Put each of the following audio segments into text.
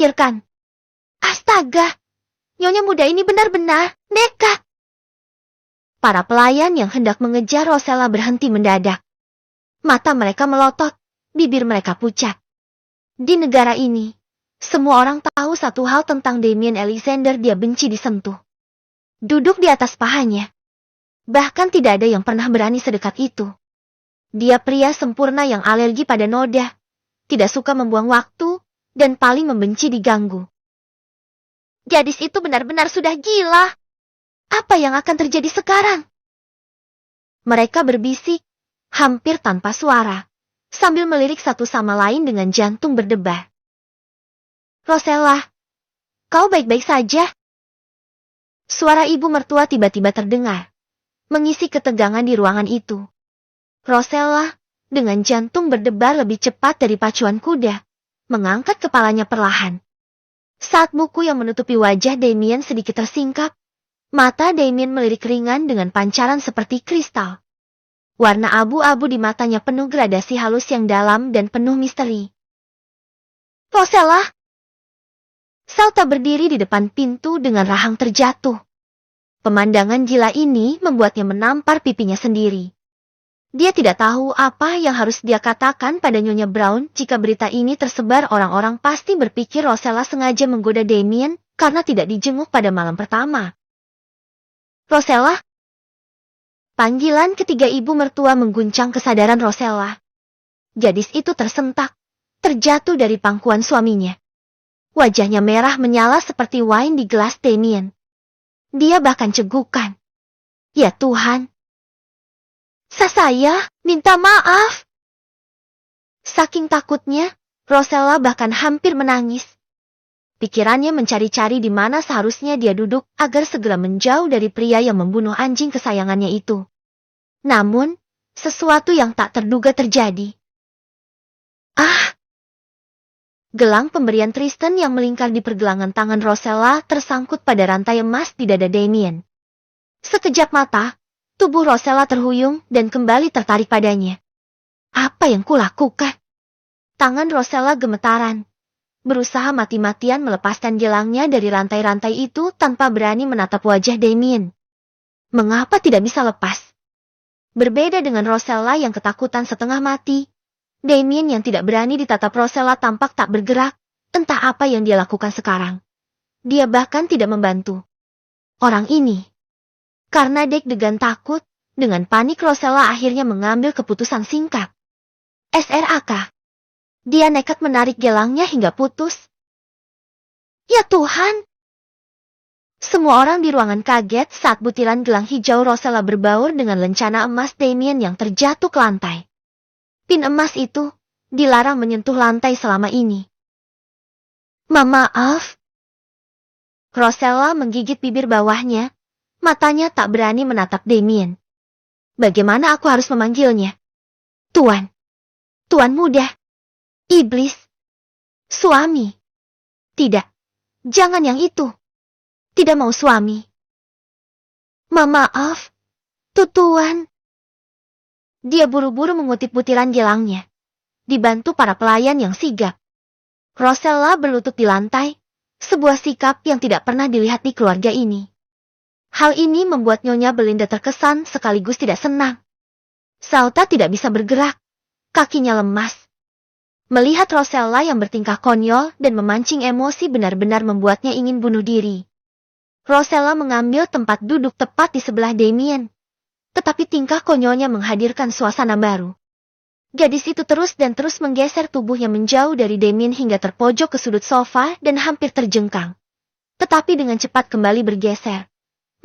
Irkan. Astaga, nyonya muda ini benar-benar nekat. Para pelayan yang hendak mengejar Rosella berhenti mendadak. Mata mereka melotot, bibir mereka pucat. Di negara ini, semua orang tahu satu hal tentang Damien Alexander, dia benci disentuh. Duduk di atas pahanya. Bahkan tidak ada yang pernah berani sedekat itu. Dia pria sempurna yang alergi pada noda, tidak suka membuang waktu, dan paling membenci diganggu. Gadis itu benar-benar sudah gila. Apa yang akan terjadi sekarang? Mereka berbisik, hampir tanpa suara, sambil melirik satu sama lain dengan jantung berdebar. Rosella, kau baik-baik saja? Suara ibu mertua tiba-tiba terdengar, mengisi ketegangan di ruangan itu. Rosella, dengan jantung berdebar lebih cepat dari pacuan kuda, mengangkat kepalanya perlahan. Saat buku yang menutupi wajah Damien sedikit tersingkap, mata Damien melirik ringan dengan pancaran seperti kristal. Warna abu-abu di matanya penuh gradasi halus yang dalam dan penuh misteri. Rosella! Salta berdiri di depan pintu dengan rahang terjatuh. Pemandangan gila ini membuatnya menampar pipinya sendiri. Dia tidak tahu apa yang harus dia katakan pada Nyonya Brown. Jika berita ini tersebar, orang-orang pasti berpikir Rosella sengaja menggoda Damien karena tidak dijenguk pada malam pertama. Rosella? Panggilan ketiga ibu mertua mengguncang kesadaran Rosella. Gadis itu tersentak, terjatuh dari pangkuan suaminya. Wajahnya merah menyala seperti wine di gelas Damien. Dia bahkan cegukan. Ya Tuhan. Saya minta maaf. Saking takutnya, Rosella bahkan hampir menangis. Pikirannya mencari-cari di mana seharusnya dia duduk agar segera menjauh dari pria yang membunuh anjing kesayangannya itu. Namun, sesuatu yang tak terduga terjadi. Ah! Gelang pemberian Tristan yang melingkar di pergelangan tangan Rosella tersangkut pada rantai emas di dada Damien. Sekejap mata, tubuh Rosella terhuyung dan kembali tertarik padanya. Apa yang kulakukan? Tangan Rosella gemetaran, berusaha mati-matian melepaskan gelangnya dari rantai-rantai itu tanpa berani menatap wajah Damien. Mengapa tidak bisa lepas? Berbeda dengan Rosella yang ketakutan setengah mati, Damien yang tidak berani ditatap Rosella tampak tak bergerak, entah apa yang dia lakukan sekarang. Dia bahkan tidak membantu orang ini. Karena deg-degan takut, dengan panik Rosella akhirnya mengambil keputusan singkat. SRAK. Dia nekat menarik gelangnya hingga putus. Ya Tuhan! Semua orang di ruangan kaget saat butiran gelang hijau Rosella berbaur dengan lencana emas Damien yang terjatuh ke lantai. Pin emas itu dilarang menyentuh lantai selama ini. Maaf. Rosella menggigit bibir bawahnya, matanya tak berani menatap Damien. Bagaimana aku harus memanggilnya? Tuan. Tuan muda. Iblis. Suami. Tidak. Jangan yang itu. Tidak mau suami. Maaf. Tuan. Dia buru-buru mengutip butiran gelangnya, dibantu para pelayan yang sigap. Rosella berlutut di lantai, sebuah sikap yang tidak pernah dilihat di keluarga ini. Hal ini membuat Nyonya Belinda terkesan sekaligus tidak senang. Salta tidak bisa bergerak, kakinya lemas. Melihat Rosella yang bertingkah konyol dan memancing emosi benar-benar membuatnya ingin bunuh diri. Rosella mengambil tempat duduk tepat di sebelah Damien. Tetapi tingkah konyolnya menghadirkan suasana baru. Gadis itu terus menggeser tubuhnya menjauh dari Damien hingga terpojok ke sudut sofa dan hampir terjengkang. Tetapi dengan cepat kembali bergeser,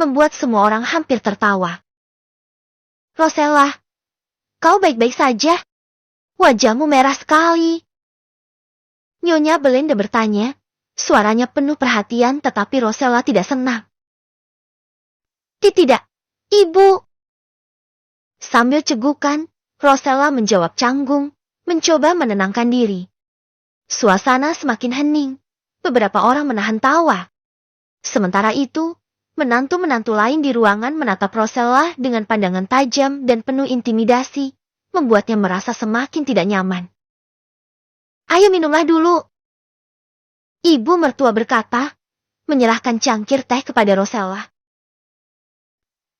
membuat semua orang hampir tertawa. Rosella, kau baik-baik saja? Wajahmu merah sekali. Nyonya Belinda bertanya, suaranya penuh perhatian tetapi Rosella tidak senang. Tidak, Ibu. Sambil cegukan, Rosella menjawab canggung, mencoba menenangkan diri. Suasana semakin hening, beberapa orang menahan tawa. Sementara itu, menantu-menantu lain di ruangan menatap Rosella dengan pandangan tajam dan penuh intimidasi, membuatnya merasa semakin tidak nyaman. Ayo minumlah dulu. Ibu mertua berkata, menyerahkan cangkir teh kepada Rosella.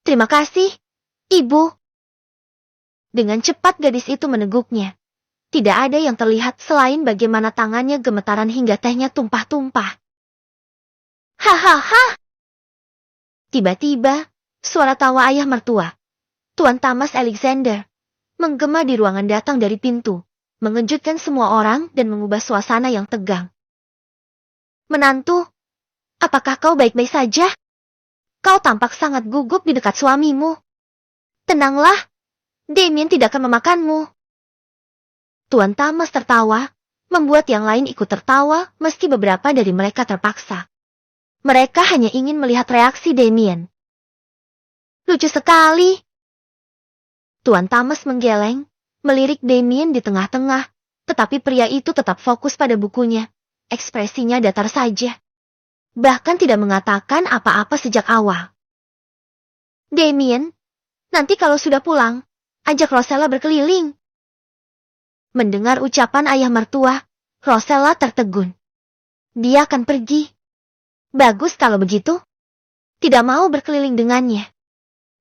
Terima kasih, Ibu. Dengan cepat gadis itu meneguknya. Tidak ada yang terlihat selain bagaimana tangannya gemetaran hingga tehnya tumpah-tumpah. Hahaha. Tiba-tiba, suara tawa ayah mertua, Tuan Thomas Alexander, menggema di ruangan datang dari pintu, mengejutkan semua orang dan mengubah suasana yang tegang. Menantu, apakah kau baik-baik saja? Kau tampak sangat gugup di dekat suamimu. Tenanglah, Damien tidak akan memakanmu. Tuan Thomas tertawa, membuat yang lain ikut tertawa meski beberapa dari mereka terpaksa. Mereka hanya ingin melihat reaksi Damien. Lucu sekali. Tuan Thomas menggeleng, melirik Damien di tengah-tengah, tetapi pria itu tetap fokus pada bukunya. Ekspresinya datar saja. Bahkan tidak mengatakan apa-apa sejak awal. Damien, nanti kalau sudah pulang, ajak Rosella berkeliling. Mendengar ucapan ayah mertua, Rosella tertegun. Dia akan pergi. Bagus kalau begitu. Tidak mau berkeliling dengannya.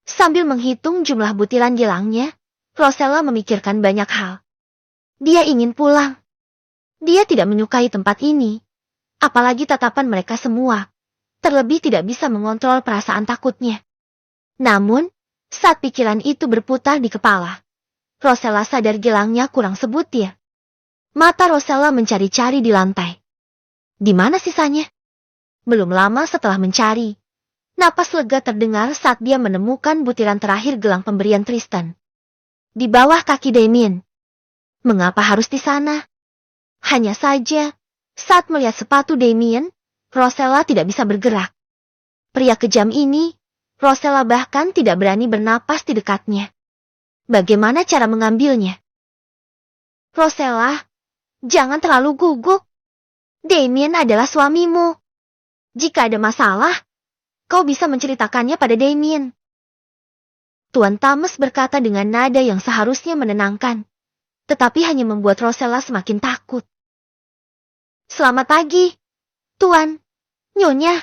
Sambil menghitung jumlah butiran gelangnya, Rosella memikirkan banyak hal. Dia ingin pulang. Dia tidak menyukai tempat ini. Apalagi tatapan mereka semua. Terlebih tidak bisa mengontrol perasaan takutnya. Namun, saat pikiran itu berputar di kepala, Rosella sadar gelangnya kurang sebutir. Mata Rosella mencari-cari di lantai. Di mana sisanya? Belum lama setelah mencari, napas lega terdengar saat dia menemukan butiran terakhir gelang pemberian Tristan. Di bawah kaki Damien. Mengapa harus di sana? Hanya saja, saat melihat sepatu Damien, Rosella tidak bisa bergerak. Pria kejam ini, Rosella bahkan tidak berani bernapas di dekatnya. Bagaimana cara mengambilnya? Rosella, jangan terlalu gugup. Damien adalah suamimu. Jika ada masalah, kau bisa menceritakannya pada Damien. Tuan Thomas berkata dengan nada yang seharusnya menenangkan, tetapi hanya membuat Rosella semakin takut. Selamat pagi, Tuan, Nyonya.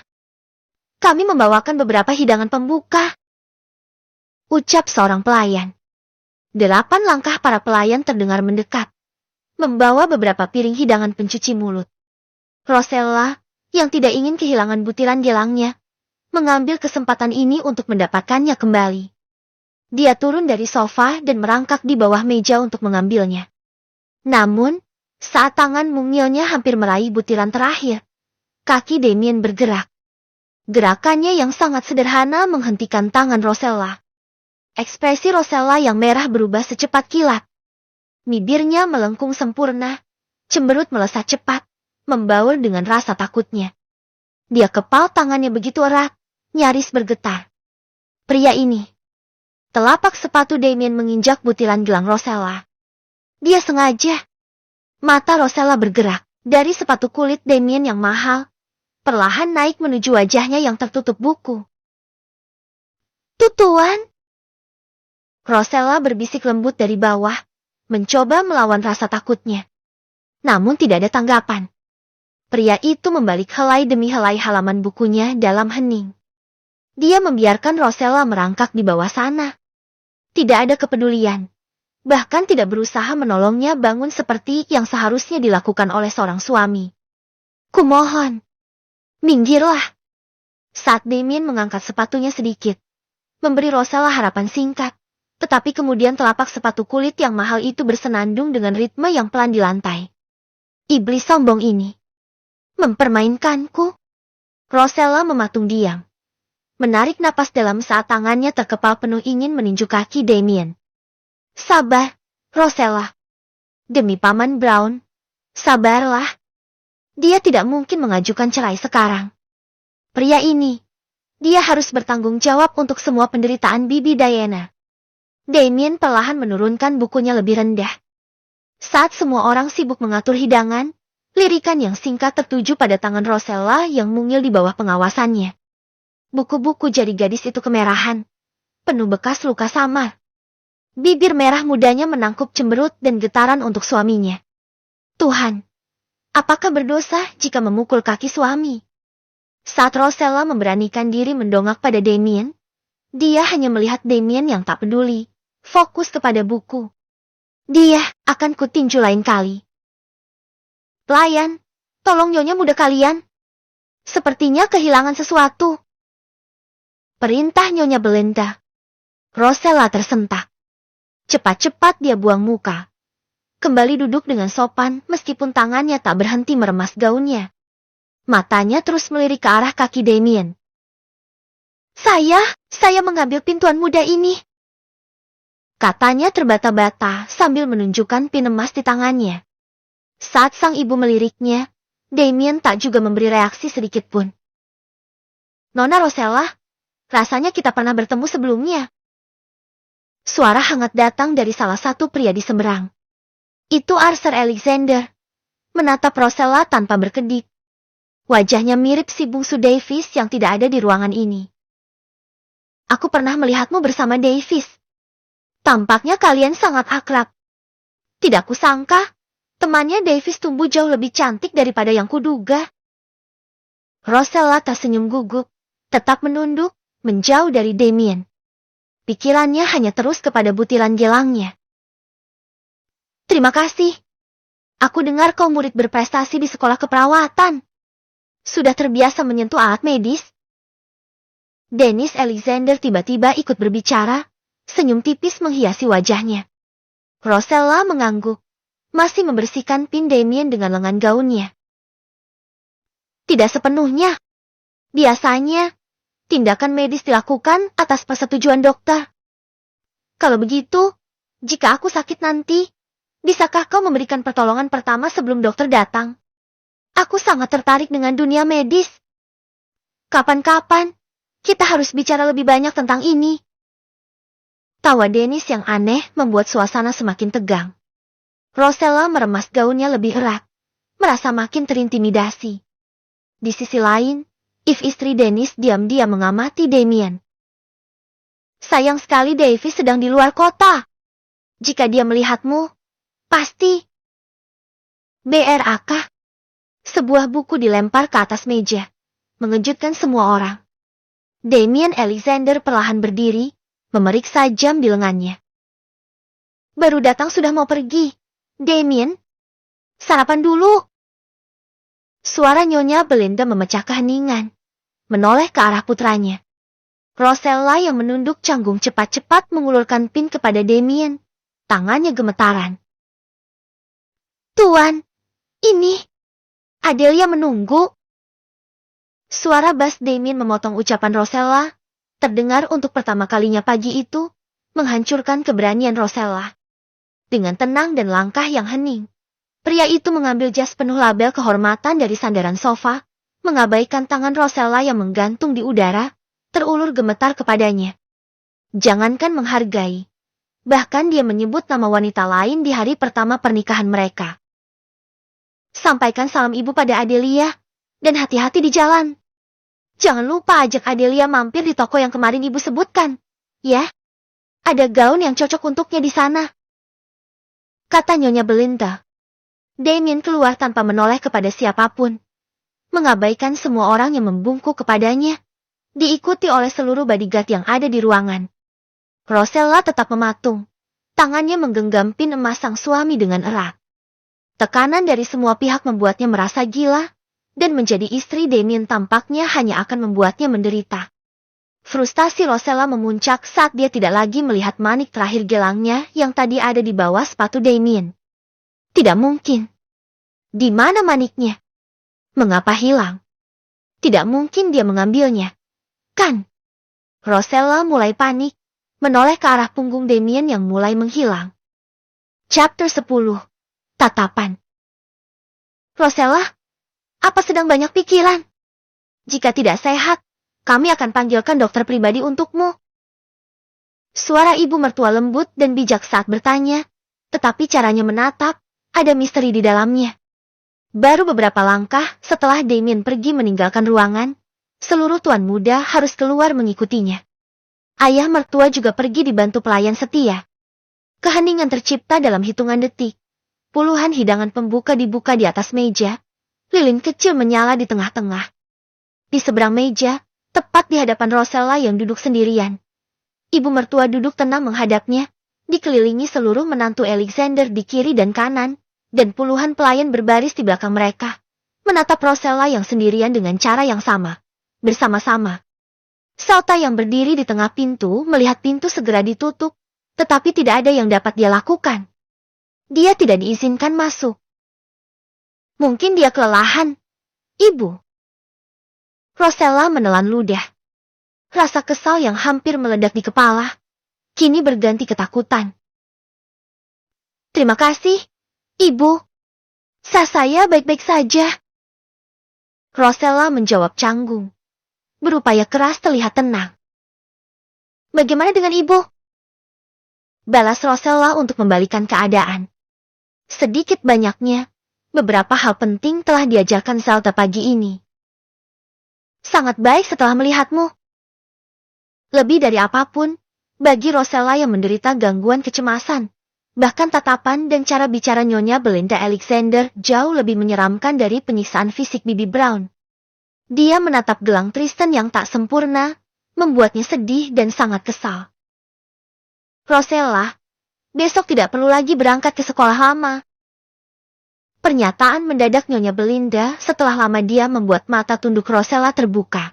Kami membawakan beberapa hidangan pembuka. Ucap seorang pelayan. 8 langkah para pelayan terdengar mendekat, membawa beberapa piring hidangan pencuci mulut. Rosella, yang tidak ingin kehilangan butiran gelangnya, mengambil kesempatan ini untuk mendapatkannya kembali. Dia turun dari sofa dan merangkak di bawah meja untuk mengambilnya. Namun, saat tangan mungilnya hampir meraih butiran terakhir, kaki Damien bergerak. Gerakannya yang sangat sederhana menghentikan tangan Rosella. Ekspresi Rosella yang merah berubah secepat kilat. Bibirnya melengkung sempurna, cemberut melesat cepat, membaur dengan rasa takutnya. Dia kepal tangannya begitu erat, nyaris bergetar. Pria ini. Telapak sepatu Damien menginjak butiran gelang Rosella. Dia sengaja. Mata Rosella bergerak dari sepatu kulit Damien yang mahal, perlahan naik menuju wajahnya yang tertutup buku. Tuan! Rosella berbisik lembut dari bawah, mencoba melawan rasa takutnya. Namun tidak ada tanggapan. Pria itu membalik helai demi helai halaman bukunya dalam hening. Dia membiarkan Rosella merangkak di bawah sana. Tidak ada kepedulian. Bahkan tidak berusaha menolongnya bangun seperti yang seharusnya dilakukan oleh seorang suami. Kumohon. Minggirlah. Saat Damien mengangkat sepatunya sedikit, memberi Rosella harapan singkat, tetapi kemudian telapak sepatu kulit yang mahal itu bersenandung dengan ritme yang pelan di lantai. Iblis sombong ini. Mempermainkanku. Rosella mematung diam. Menarik napas dalam saat tangannya terkepal penuh ingin meninju kaki Damien. Sabar, Rosella. Demi Paman Brown, sabarlah. Dia tidak mungkin mengajukan cerai sekarang. Pria ini, dia harus bertanggung jawab untuk semua penderitaan Bibi Diana. Damien perlahan menurunkan bukunya lebih rendah. Saat semua orang sibuk mengatur hidangan, lirikan yang singkat tertuju pada tangan Rosella yang mungil di bawah pengawasannya. Buku-buku jari gadis itu kemerahan, penuh bekas luka samar. Bibir merah mudanya menangkup cemberut dan getaran untuk suaminya. Tuhan, Apakah berdosa jika memukul kaki suami? Saat Rosella memberanikan diri mendongak pada Damien, dia hanya melihat Damien yang tak peduli, fokus kepada buku. Dia akan kutinju lain kali. Pelayan, tolong nyonya muda kalian. Sepertinya kehilangan sesuatu. Perintah Nyonya Belinda. Rosella tersentak. Cepat-cepat dia buang muka. Kembali duduk dengan sopan meskipun tangannya tak berhenti meremas gaunnya. Matanya terus melirik ke arah kaki Damien. Saya mengambil pin tuan muda ini. Katanya terbata-bata sambil menunjukkan pin emas di tangannya. Saat sang ibu meliriknya, Damien tak juga memberi reaksi sedikit pun. Nona Rosella, rasanya kita pernah bertemu sebelumnya. Suara hangat datang dari salah satu pria di seberang. Itu Arthur Alexander. Menatap Rosella tanpa berkedip. Wajahnya mirip si bungsu Davis yang tidak ada di ruangan ini. Aku pernah melihatmu bersama Davis. Tampaknya kalian sangat akrab. Tidak kusangka, temannya Davis tumbuh jauh lebih cantik daripada yang kuduga. Rosella tersenyum gugup, tetap menunduk, menjauh dari Damien. Pikirannya hanya terus kepada butiran gelangnya. Terima kasih. Aku dengar kau murid berprestasi di sekolah keperawatan. Sudah terbiasa menyentuh alat medis? Dennis Alexander tiba-tiba ikut berbicara, senyum tipis menghiasi wajahnya. Rosella mengangguk, masih membersihkan pin Damien dengan lengan gaunnya. Tidak sepenuhnya. Biasanya, tindakan medis dilakukan atas persetujuan dokter. Kalau begitu, jika aku sakit nanti, bisakah kau memberikan pertolongan pertama sebelum dokter datang? Aku sangat tertarik dengan dunia medis. Kapan-kapan, kita harus bicara lebih banyak tentang ini. Tawa Dennis yang aneh membuat suasana semakin tegang. Rosella meremas gaunnya lebih erat, merasa makin terintimidasi. Di sisi lain, istri Dennis diam-diam mengamati Damien. Sayang sekali Davis sedang di luar kota. Jika dia melihatmu, pasti. BRAK. Sebuah buku dilempar ke atas meja, mengejutkan semua orang. Damien Alexander perlahan berdiri, memeriksa jam di lengannya. Baru datang sudah mau pergi. Damien, sarapan dulu. Suara Nyonya Belinda memecah keheningan, menoleh ke arah putranya. Rosella yang menunduk canggung cepat-cepat mengulurkan pin kepada Damien, tangannya gemetaran. Tuan, ini... Adelia menunggu. Suara bass Damien memotong ucapan Rosella, terdengar untuk pertama kalinya pagi itu, menghancurkan keberanian Rosella. Dengan tenang dan langkah yang hening, pria itu mengambil jas penuh label kehormatan dari sandaran sofa, mengabaikan tangan Rosella yang menggantung di udara, terulur gemetar kepadanya. Jangankan menghargai, bahkan dia menyebut nama wanita lain di hari pertama pernikahan mereka. Sampaikan salam ibu pada Adelia, dan hati-hati di jalan. Jangan lupa ajak Adelia mampir di toko yang kemarin ibu sebutkan. Ya, ada gaun yang cocok untuknya di sana. Kata Nyonya Belinda. Damien keluar tanpa menoleh kepada siapapun. Mengabaikan semua orang yang membungkuk kepadanya, diikuti oleh seluruh bodyguard yang ada di ruangan. Rosella tetap mematung. Tangannya menggenggam pin emas sang suami dengan erat. Tekanan dari semua pihak membuatnya merasa gila, dan menjadi istri Damien tampaknya hanya akan membuatnya menderita. Frustasi Rosella memuncak saat dia tidak lagi melihat manik terakhir gelangnya yang tadi ada di bawah sepatu Damien. Tidak mungkin. Di mana maniknya? Mengapa hilang? Tidak mungkin dia mengambilnya. Kan? Rosella mulai panik, menoleh ke arah punggung Damien yang mulai menghilang. Chapter 10. Tatapan. Rosella, apa sedang banyak pikiran? Jika tidak sehat, kami akan panggilkan dokter pribadi untukmu. Suara ibu mertua lembut dan bijak saat bertanya, tetapi caranya menatap, ada misteri di dalamnya. Baru beberapa langkah setelah Damien pergi meninggalkan ruangan, seluruh tuan muda harus keluar mengikutinya. Ayah mertua juga pergi dibantu pelayan setia. Keheningan tercipta dalam hitungan detik. Puluhan hidangan pembuka dibuka di atas meja. Lilin kecil menyala di tengah-tengah. Di seberang meja, tepat di hadapan Rosella yang duduk sendirian. Ibu mertua duduk tenang menghadapnya, dikelilingi seluruh menantu Alexander di kiri dan kanan, dan puluhan pelayan berbaris di belakang mereka, menatap Rosella yang sendirian dengan cara yang sama, bersama-sama. Salta yang berdiri di tengah pintu melihat pintu segera ditutup, tetapi tidak ada yang dapat dia lakukan. Dia tidak diizinkan masuk. Mungkin dia kelelahan. Ibu. Rosella menelan ludah. Rasa kesal yang hampir meledak di kepala, kini berganti ketakutan. Terima kasih, Ibu. Saya baik-baik saja. Rosella menjawab canggung. Berupaya keras terlihat tenang. Bagaimana dengan Ibu? Balas Rosella untuk membalikan keadaan. Sedikit banyaknya, beberapa hal penting telah diajarkan Salta pagi ini. Sangat baik setelah melihatmu. Lebih dari apapun, bagi Rosella yang menderita gangguan kecemasan, bahkan tatapan dan cara bicara Nyonya Belinda Alexander jauh lebih menyeramkan dari penyiksaan fisik Bibi Brown. Dia menatap gelang Tristan yang tak sempurna, membuatnya sedih dan sangat kesal. Rosella, besok tidak perlu lagi berangkat ke sekolah lama. Pernyataan mendadak Nyonya Belinda setelah lama dia membuat mata tunduk Rosella terbuka.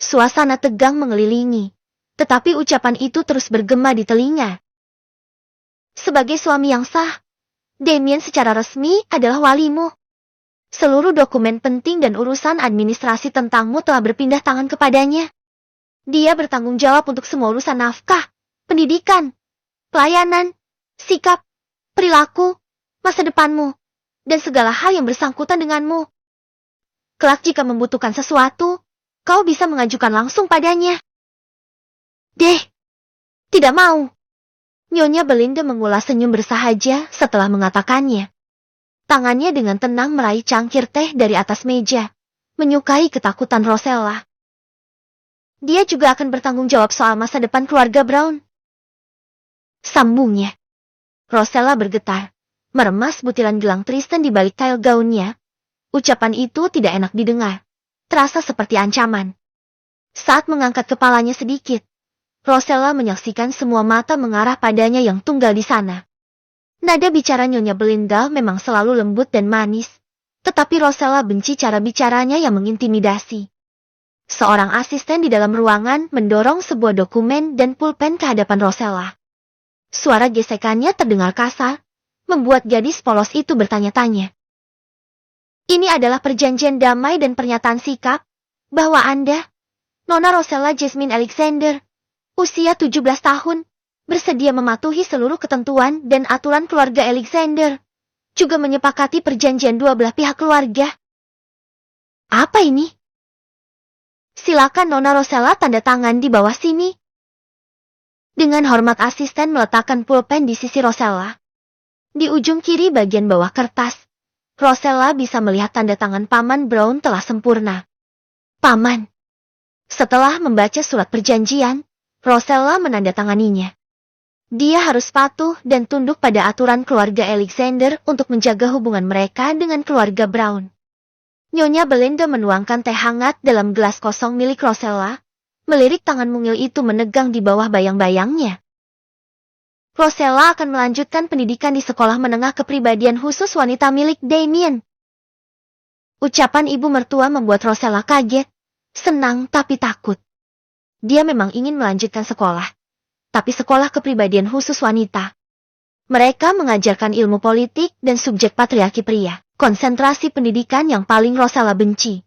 Suasana tegang mengelilingi, tetapi ucapan itu terus bergema di telinga. Sebagai suami yang sah, Damien secara resmi adalah walimu. Seluruh dokumen penting dan urusan administrasi tentangmu telah berpindah tangan kepadanya. Dia bertanggung jawab untuk semua urusan nafkah, pendidikan, pelayanan, sikap, perilaku, masa depanmu, dan segala hal yang bersangkutan denganmu. Kelak jika membutuhkan sesuatu, kau bisa mengajukan langsung padanya. Tidak mau. Nyonya Belinda mengulas senyum bersahaja setelah mengatakannya. Tangannya dengan tenang meraih cangkir teh dari atas meja, menyukai ketakutan Rosella. Dia juga akan bertanggung jawab soal masa depan keluarga Brown. Sambungnya. Rosella bergetar, meremas butiran gelang Tristan di balik kail gaunnya. Ucapan itu tidak enak didengar, terasa seperti ancaman. Saat mengangkat kepalanya sedikit, Rosella menyaksikan semua mata mengarah padanya yang tunggal di sana. Nada bicara Nyonya Belinda memang selalu lembut dan manis, tetapi Rosella benci cara bicaranya yang mengintimidasi. Seorang asisten di dalam ruangan mendorong sebuah dokumen dan pulpen ke hadapan Rosella. Suara gesekannya terdengar kasar, membuat gadis polos itu bertanya-tanya. Ini adalah perjanjian damai dan pernyataan sikap, bahwa Anda, Nona Rosella Jasmine Alexander, usia 17 tahun, bersedia mematuhi seluruh ketentuan dan aturan keluarga Alexander, juga menyepakati perjanjian dua belah pihak keluarga. Apa ini? Silakan Nona Rosella tanda tangan di bawah sini. Dengan hormat asisten meletakkan pulpen di sisi Rosella. Di ujung kiri bagian bawah kertas, Rosella bisa melihat tanda tangan Paman Brown telah sempurna. Paman. Setelah membaca surat perjanjian, Rosella menandatanganinya. Dia harus patuh dan tunduk pada aturan keluarga Alexander untuk menjaga hubungan mereka dengan keluarga Brown. Nyonya Belinda menuangkan teh hangat dalam gelas kosong milik Rosella, melirik tangan mungil itu menegang di bawah bayang-bayangnya. Rosella akan melanjutkan pendidikan di sekolah menengah kepribadian khusus wanita milik Damien. Ucapan ibu mertua membuat Rosella kaget, senang tapi takut. Dia memang ingin melanjutkan sekolah, tapi sekolah kepribadian khusus wanita. Mereka mengajarkan ilmu politik dan subjek patriarki pria, konsentrasi pendidikan yang paling Rosella benci.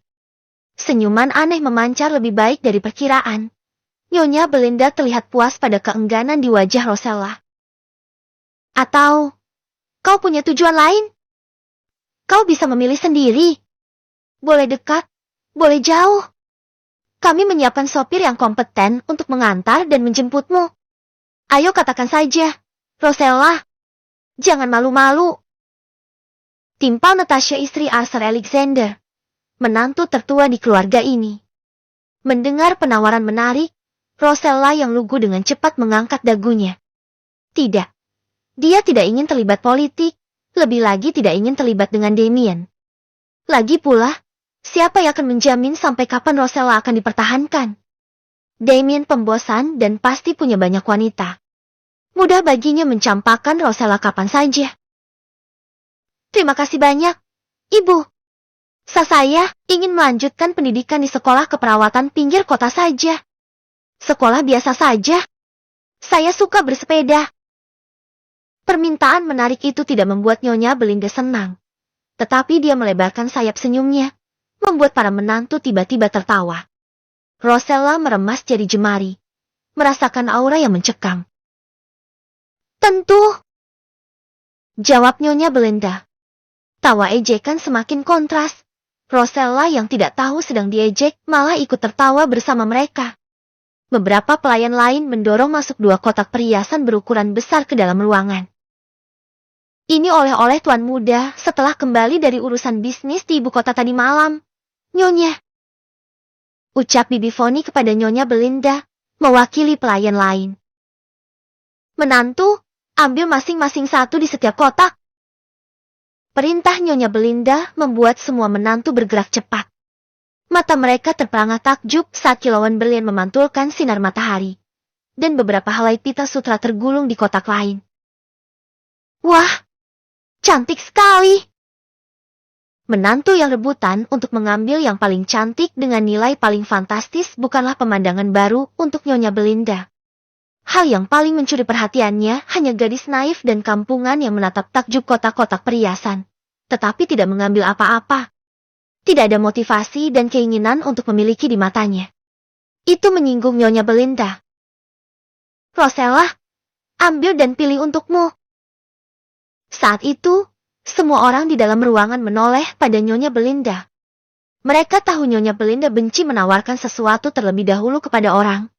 Senyuman aneh memancar lebih baik dari perkiraan. Nyonya Belinda terlihat puas pada keengganan di wajah Rosella. Atau, kau punya tujuan lain? Kau bisa memilih sendiri. Boleh dekat, boleh jauh. Kami menyiapkan sopir yang kompeten untuk mengantar dan menjemputmu. Ayo katakan saja, Rosella. Jangan malu-malu. Timpal Natasha istri Arthur Alexander, menantu tertua di keluarga ini. Mendengar penawaran menarik, Rosella yang lugu dengan cepat mengangkat dagunya. Tidak. Dia tidak ingin terlibat politik, Lebih lagi tidak ingin terlibat dengan Damien. Lagi pula, siapa yang akan menjamin sampai kapan Rosella akan dipertahankan? Damien pembosan dan pasti punya banyak wanita. Mudah baginya mencampakkan Rosella kapan saja. Terima kasih banyak, Ibu. Saya ingin melanjutkan pendidikan di sekolah keperawatan pinggir kota saja. Sekolah biasa saja. Saya suka bersepeda. Permintaan menarik itu tidak membuat Nyonya Belinda senang. Tetapi dia melebarkan sayap senyumnya, membuat para menantu tiba-tiba tertawa. Rosella meremas jari jemari, merasakan aura yang mencekam. Tentu, jawab Nyonya Belinda. Tawa ejekan semakin kontras. Rosella yang tidak tahu sedang diejek malah ikut tertawa bersama mereka. Beberapa pelayan lain mendorong masuk 2 kotak perhiasan berukuran besar ke dalam ruangan. Ini oleh-oleh tuan muda setelah kembali dari urusan bisnis di ibu kota tadi malam, Nyonya. Ucap Bibi Foni kepada Nyonya Belinda, mewakili pelayan lain. Menantu, ambil masing-masing 1 di setiap kotak. Perintah Nyonya Belinda membuat semua menantu bergerak cepat. Mata mereka terperangah takjub saat kilauan berlian memantulkan sinar matahari. Dan beberapa helai pita sutra tergulung di kotak lain. Wah, cantik sekali! Menantu yang rebutan untuk mengambil yang paling cantik dengan nilai paling fantastis bukanlah pemandangan baru untuk Nyonya Belinda. Hal yang paling mencuri perhatiannya hanya gadis naif dan kampungan yang menatap takjub kotak-kotak perhiasan, tetapi tidak mengambil apa-apa. Tidak ada motivasi dan keinginan untuk memiliki di matanya. Itu menyinggung Nyonya Belinda. Rosella, ambil dan pilih untukmu. Saat itu, semua orang di dalam ruangan menoleh pada Nyonya Belinda. Mereka tahu Nyonya Belinda benci menawarkan sesuatu terlebih dahulu kepada orang.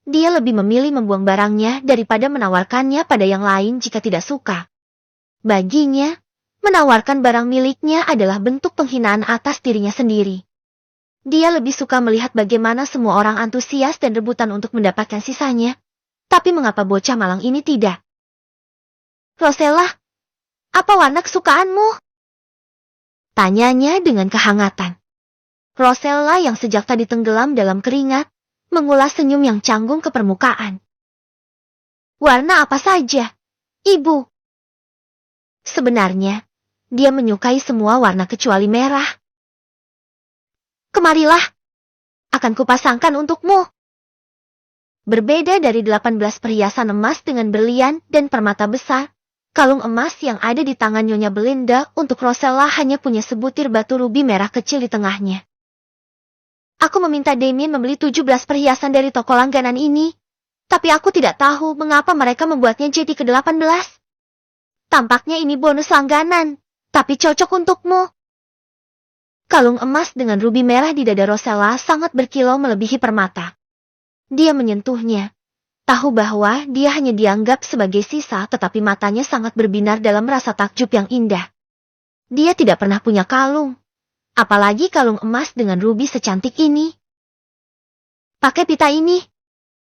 Dia lebih memilih membuang barangnya daripada menawarkannya pada yang lain jika tidak suka. Baginya, menawarkan barang miliknya adalah bentuk penghinaan atas dirinya sendiri. Dia lebih suka melihat bagaimana semua orang antusias dan rebutan untuk mendapatkan sisanya. Tapi mengapa bocah malang ini tidak? Rosella, apa warna kesukaanmu? Tanyanya dengan kehangatan. Rosella yang sejak tadi tenggelam dalam keringat, mengulas senyum yang canggung ke permukaan. Warna apa saja, Ibu? Sebenarnya, dia menyukai semua warna kecuali merah. Kemarilah, akan kupasangkan untukmu. Berbeda dari 18 perhiasan emas dengan berlian dan permata besar, kalung emas yang ada di tangan Nyonya Belinda untuk Rosella hanya punya sebutir batu rubi merah kecil di tengahnya. Aku meminta Damien membeli 17 perhiasan dari toko langganan ini, tapi aku tidak tahu mengapa mereka membuatnya jadi ke-18. Tampaknya ini bonus langganan, tapi cocok untukmu. Kalung emas dengan rubi merah di dada Rosella sangat berkilau melebihi permata. Dia menyentuhnya. Tahu bahwa dia hanya dianggap sebagai sisa tetapi matanya sangat berbinar dalam rasa takjub yang indah. Dia tidak pernah punya kalung. Apalagi kalung emas dengan rubi secantik ini. Pakai pita ini.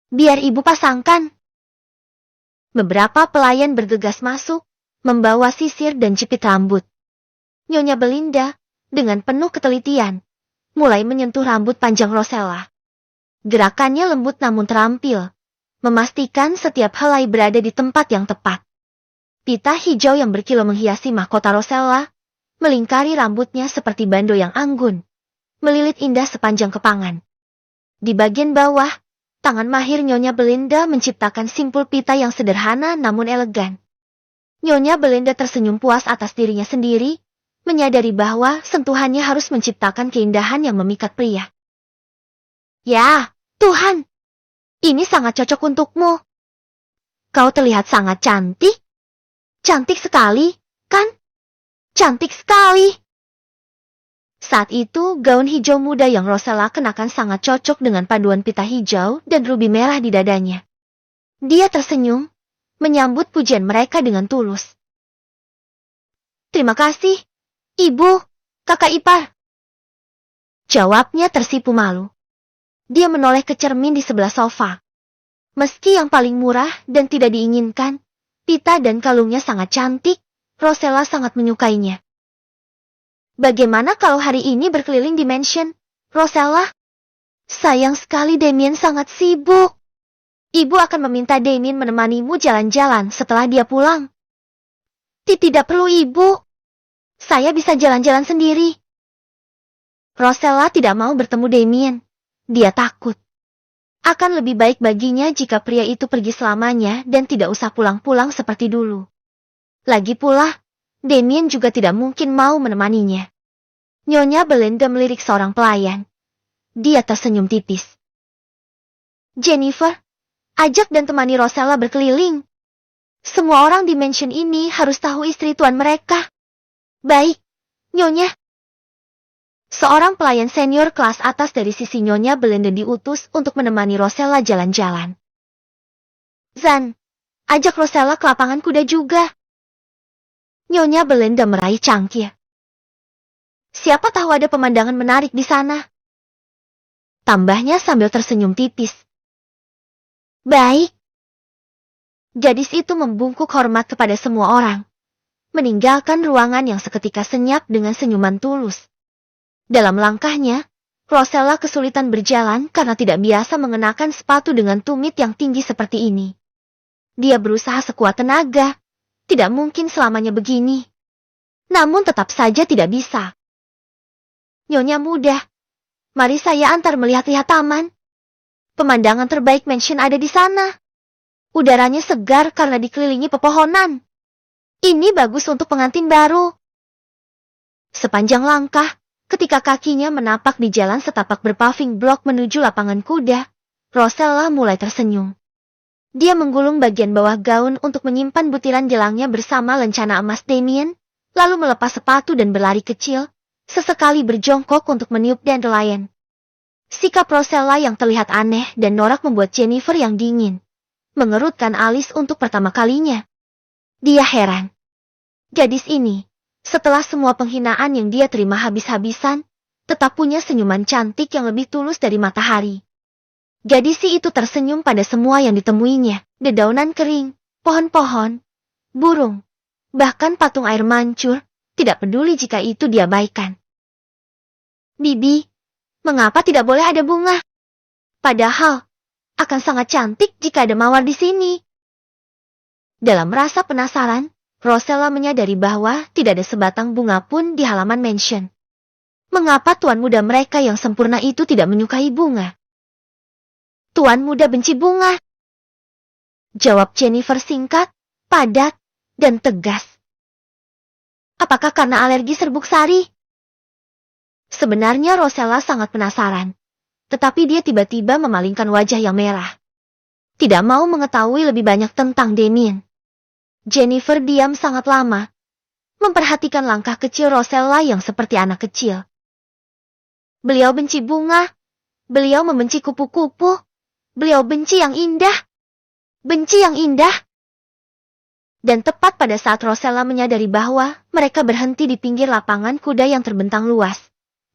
Biar ibu pasangkan. Beberapa pelayan bergegas masuk, membawa sisir dan jepit rambut. Nyonya Belinda, dengan penuh ketelitian, mulai menyentuh rambut panjang Rosella. Gerakannya lembut namun terampil. Memastikan setiap helai berada di tempat yang tepat. Pita hijau yang berkilau menghiasi mahkota Rosella, melingkari rambutnya seperti bando yang anggun, melilit indah sepanjang kepangan. Di bagian bawah, tangan mahir Nyonya Belinda menciptakan simpul pita yang sederhana namun elegan. Nyonya Belinda tersenyum puas atas dirinya sendiri, menyadari bahwa sentuhannya harus menciptakan keindahan yang memikat pria. Ya, Tuhan! Ini sangat cocok untukmu. Kau terlihat sangat cantik. Cantik sekali, kan? Cantik sekali. Saat itu, gaun hijau muda yang Rosella kenakan sangat cocok dengan paduan pita hijau dan rubi merah di dadanya. Dia tersenyum, menyambut pujian mereka dengan tulus. Terima kasih, Ibu, kakak ipar. Jawabnya tersipu malu. Dia menoleh ke cermin di sebelah sofa. Meski yang paling murah dan tidak diinginkan, pita dan kalungnya sangat cantik, Rosella sangat menyukainya. Bagaimana kalau hari ini berkeliling di mansion, Rosella? Sayang sekali Damien sangat sibuk. Ibu akan meminta Damien menemanimu jalan-jalan setelah dia pulang. Tidak perlu ibu. Saya bisa jalan-jalan sendiri. Rosella tidak mau bertemu Damien. Dia takut. Akan lebih baik baginya jika pria itu pergi selamanya dan tidak usah pulang-pulang seperti dulu. Lagi pula, Damien juga tidak mungkin mau menemaninya. Nyonya Belinda melirik seorang pelayan. Dia tersenyum tipis. Jennifer, ajak dan temani Rosella berkeliling. Semua orang di mansion ini harus tahu istri tuan mereka. Baik, Nyonya. Seorang pelayan senior kelas atas dari sisi Nyonya Belinda diutus untuk menemani Rosella jalan-jalan. Zan, ajak Rosella ke lapangan kuda juga. Nyonya Belinda meraih cangkir. Siapa tahu ada pemandangan menarik di sana. Tambahnya sambil tersenyum tipis. Baik. Gadis itu membungkuk hormat kepada semua orang. Meninggalkan ruangan yang seketika senyap dengan senyuman tulus. Dalam langkahnya, Rosella kesulitan berjalan karena tidak biasa mengenakan sepatu dengan tumit yang tinggi seperti ini. Dia berusaha sekuat tenaga. Tidak mungkin selamanya begini. Namun tetap saja tidak bisa. Nyonya muda, mari saya antar melihat-lihat taman. Pemandangan terbaik mansion ada di sana. Udaranya segar karena dikelilingi pepohonan. Ini bagus untuk pengantin baru. Sepanjang langkah, ketika kakinya menapak di jalan setapak berpaving blok menuju lapangan kuda, Rosella mulai tersenyum. Dia menggulung bagian bawah gaun untuk menyimpan butiran gelangnya bersama lencana emas Damien, lalu melepas sepatu dan berlari kecil, sesekali berjongkok untuk meniup dandelion. Sikap Rosella yang terlihat aneh dan norak membuat Jennifer yang dingin mengerutkan alis untuk pertama kalinya. Dia heran. Gadis ini, setelah semua penghinaan yang dia terima habis-habisan, tetap punya senyuman cantik yang lebih tulus dari matahari. Gadis itu tersenyum pada semua yang ditemuinya, dedaunan kering, pohon-pohon, burung, bahkan patung air mancur, tidak peduli jika itu diabaikan. Bibi, mengapa tidak boleh ada bunga? Padahal, akan sangat cantik jika ada mawar di sini. Dalam rasa penasaran, Rosella menyadari bahwa tidak ada sebatang bunga pun di halaman mansion. Mengapa tuan muda mereka yang sempurna itu tidak menyukai bunga? Tuan muda benci bunga. Jawab Jennifer singkat, padat, dan tegas. Apakah karena alergi serbuk sari? Sebenarnya Rosella sangat penasaran. Tetapi dia tiba-tiba memalingkan wajah yang merah. Tidak mau mengetahui lebih banyak tentang Damien. Jennifer diam sangat lama. Memperhatikan langkah kecil Rosella yang seperti anak kecil. Beliau benci bunga. Beliau membenci kupu-kupu. Beliau benci yang indah. Benci yang indah. Dan tepat pada saat Rosella menyadari bahwa mereka berhenti di pinggir lapangan kuda yang terbentang luas.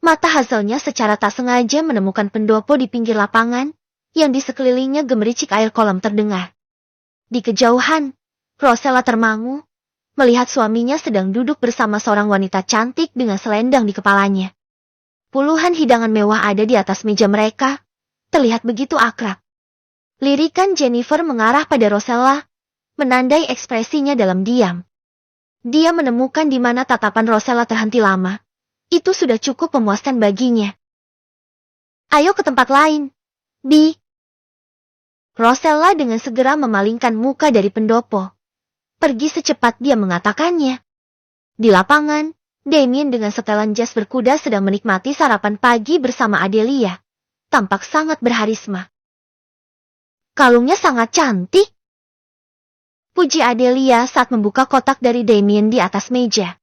Mata Hazelnya secara tak sengaja menemukan pendopo di pinggir lapangan, yang di sekelilingnya gemericik air kolam terdengar. Di kejauhan, Rosella termangu, melihat suaminya sedang duduk bersama seorang wanita cantik dengan selendang di kepalanya. Puluhan hidangan mewah ada di atas meja mereka, terlihat begitu akrab. Lirikan Jennifer mengarah pada Rosella, menandai ekspresinya dalam diam. Dia menemukan di mana tatapan Rosella terhenti lama. Itu sudah cukup memuaskan baginya. Ayo ke tempat lain, Bi. Rosella dengan segera memalingkan muka dari pendopo. Pergi secepat dia mengatakannya. Di lapangan, Damien dengan setelan jas berkuda sedang menikmati sarapan pagi bersama Adelia. Tampak sangat berharisma. Kalungnya sangat cantik. Puji Adelia saat membuka kotak dari Damien di atas meja.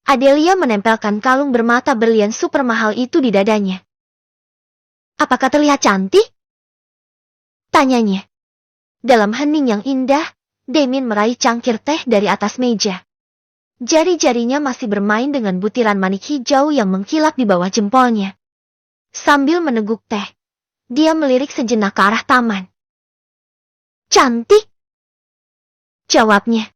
Adelia menempelkan kalung bermata berlian super mahal itu di dadanya. Apakah terlihat cantik? Tanyanya. Dalam hening yang indah, Damien meraih cangkir teh dari atas meja. Jari-jarinya masih bermain dengan butiran manik hijau yang mengkilap di bawah jempolnya. Sambil meneguk teh, dia melirik sejenak ke arah taman. Cantik, jawabnya.